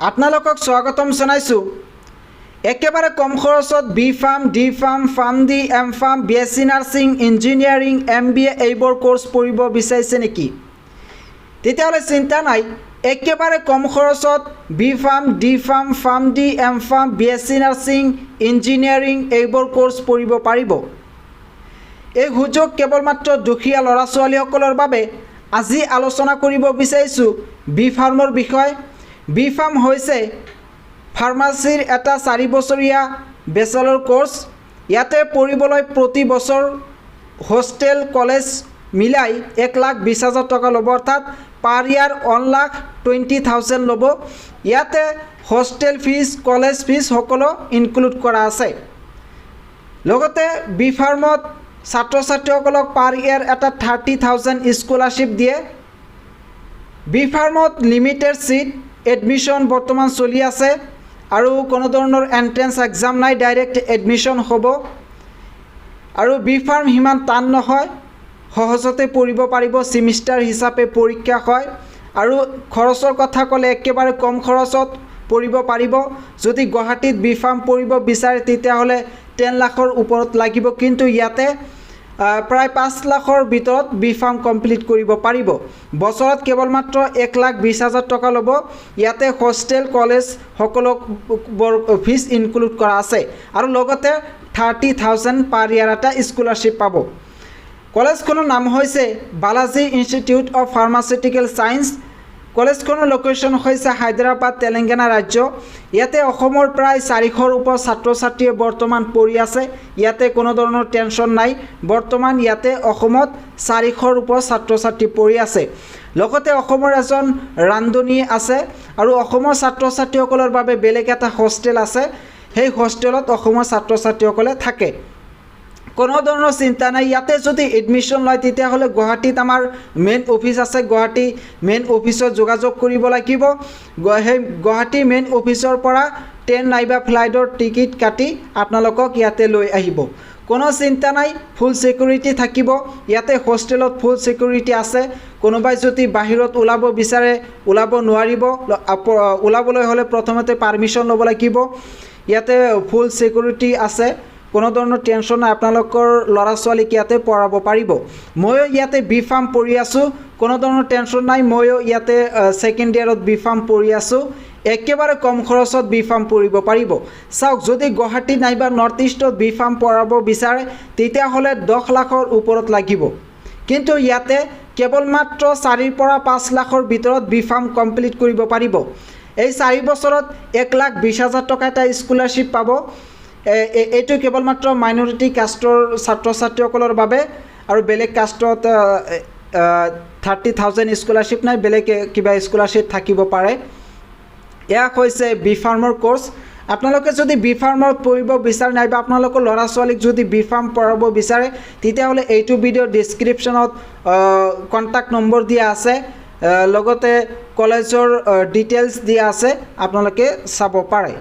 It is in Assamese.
আপোনালোকক স্বাগতম জনাইছো। একেবাৰে কম খৰচত B pharm, D pharm, pharm D, M pharm, BSc nursing, engineering, MBA এইবোৰ কোৰ্স পঢ়িব বিচাৰিছে নেকি? তেতিয়াহ'লে চিন্তা নাই, একেবাৰে কম খৰচত B pharm, D pharm, pharm D, M pharm, BSc nursing, engineering এইবোৰ কোৰ্স পঢ়িব পাৰিব। এই সুযোগ কেৱল মাত্ৰ দুখীয়া ল'ৰা ছোৱালীসকলৰ বাবে। আজি আলোচনা কৰিব বিচাৰিছো বি ফাৰ্মৰ বিষয়ে। বি ফাৰ্ম হৈছে ফাৰ্মাচীৰ এটা 4 বছৰীয়া বেচেলৰ কোৰ্স। ইয়াতে পঢ়িবলৈ প্ৰতি বছৰ হোষ্টেল কলেজ মিলাই 1,20,000 টকা ল'ব, অৰ্থাৎ পাৰ ইয়াৰ 1,20,000 ল'ব। ইয়াতে হোষ্টেল ফিজ, কলেজ ফিজ সকলো ইনক্লুড কৰা আছে। লগতে বি ফাৰ্মত ছাত্ৰ ছাত্ৰীসকলক পাৰ ইয়াৰ এটা 30,000 স্কলাৰশ্বিপ দিয়ে। বি ফাৰ্মত লিমিটেড সিট এডমিশন বৰ্তমান চলি আছে আৰু কোনো ধৰণৰ এন্ট্ৰেন্স এক্সাম নাই, ডাইৰেক্ট এডমিশন হ'ব। আৰু বি ফাৰ্ম সিমান টান নহয়, সহজতে পঢ়িব পাৰিব, সেমিষ্টাৰ হিচাপে পৰীক্ষা হয়। আৰু খৰচৰ কথা ক'লে একেবাৰে কম খৰচত পঢ়িব পাৰিব। যদি গুৱাহাটীত বি ফাৰ্ম পঢ়িব বিচাৰে তেতিয়াহ'লে 10 লাখৰ ওপৰত লাগিব, কিন্তু ইয়াতে প্ৰায় 5 লাখৰ ভিতৰত বি ফাৰ্ম কমপ্লিট কৰিব পাৰিব। বছৰত কেৱল মাত্ৰ 1,20,000 টকা ল'ব। ইয়াতে হোষ্টেল কলেজ সকলো ফিজ ইনক্লুড কৰা আছে আৰু লগতে 30,000 পাৰ ইয়াৰ এটা স্কলাৰশ্বিপ পাব। কলেজখনৰ নাম হৈছে Balaji institute of pharmaceutical science. কলেজখনৰ লোকেশ্যন হৈছে হায়দৰাবাদ, তেলেংগানা ৰাজ্য। ইয়াতে অসমৰ প্ৰায় 400ৰ ওপৰ ছাত্ৰ ছাত্ৰীয়ে বৰ্তমান পঢ়ি আছে। ইয়াতে কোনো ধৰণৰ টেনশ্যন নাই। বৰ্তমান ইয়াতে অসমত 400ৰ ওপৰ ছাত্ৰ ছাত্ৰী পঢ়ি আছে। লগতে অসমৰ এজন ৰান্ধনী আছে আৰু অসমৰ ছাত্ৰ ছাত্ৰীসকলৰ বাবে বেলেগ এটা হোষ্টেল আছে। সেই হোষ্টেলত অসমৰ ছাত্ৰ ছাত্ৰীসকলে থাকে। কোনো ধৰণৰ চিন্তা নাই। ইয়াতে যদি এডমিশ্যন লয় তেতিয়াহ'লে গুৱাহাটীত আমাৰ মেইন অফিচ আছে। গুৱাহাটী মেইন অফিচত যোগাযোগ কৰিব লাগিব। সেই গুৱাহাটী মেইন অফিচৰ পৰা ট্ৰেইন নাইবা ফ্লাইটৰ টিকেট কাটি আপোনালোকক ইয়াতে লৈ আহিব। কোনো চিন্তা নাই, ফুল সিকিউৰিটি থাকিব। ইয়াতে হোষ্টেলত ফুল সিকিউৰিটি আছে। কোনোবাই যদি বাহিৰত ওলাব বিচাৰে ওলাব নোৱাৰিব। ওলাবলৈ হ'লে প্ৰথমতে পাৰ্মিশ্যন ল'ব লাগিব। ইয়াতে ফুল সিকিউৰিটি আছে। কোনো ধৰণৰ টেনশ্যন নাই, আপোনালোকৰ ল'ৰা ছোৱালীক ইয়াতে পঢ়াব পাৰিব। ময়ো ইয়াতে বি ফাৰ্ম পঢ়ি আছোঁ, কোনো ধৰণৰ টেনশ্যন নাই। ময়ো ইয়াতে ছেকেণ্ড ইয়াৰত বি ফাৰ্ম পঢ়ি আছোঁ। একেবাৰে কম খৰচত বি ফাৰ্ম পঢ়িব পাৰিব। চাওক, যদি গুৱাহাটী নাইবা নৰ্থ ইষ্টত বি ফাৰ্ম পঢ়াব বিচাৰে তেতিয়াহ'লে 10 লাখৰ ওপৰত লাগিব, কিন্তু ইয়াতে কেৱল মাত্ৰ 4 পৰা 5 লাখৰ ভিতৰত বি ফাৰ্ম কমপ্লিট কৰিব পাৰিব। এই 4 বছৰত 1,20,000 টকা এটা স্কলাৰশ্বিপ পাব। এইটো কেৱল মাত্ৰ মাইনৰিটি কাষ্টৰ ছাত্ৰ ছাত্ৰীসকলৰ বাবে, আৰু বেলেগ কাষ্টত 30,000 স্কলাৰশ্বিপ নাই, বেলেগ কিবা স্কলাৰশ্বিপ থাকিব পাৰে। এয়া হৈছে বি ফাৰ্মৰ কোৰ্স। আপোনালোকে যদি বি ফাৰ্মত পঢ়িব বিচাৰে নাইবা আপোনালোকৰ ল'ৰা ছোৱালীক যদি বি ফাৰ্ম পঢ়াব বিচাৰে তেতিয়াহ'লে এইটো ভিডিঅ'ৰ ডেছক্ৰিপশ্যনত কণ্টেক্ট নম্বৰ দিয়া আছে, লগতে কলেজৰ ডিটেইলছ দিয়া আছে, আপোনালোকে চাব পাৰে।